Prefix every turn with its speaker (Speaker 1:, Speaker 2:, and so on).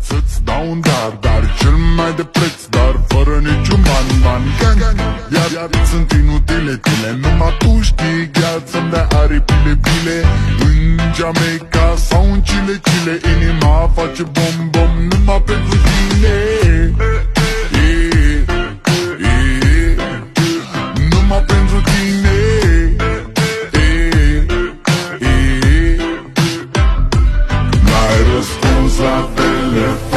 Speaker 1: Să-ți dau un dar cel mai de preț, dar fără niciun ban. Iar sunt inutile tine, numai tu știi, gheață să-mi dea aripile bile. În Jamaica sau în Chile, inima face bom numai pentru tine. Numai pentru tine. N-ai răspuns la telefon,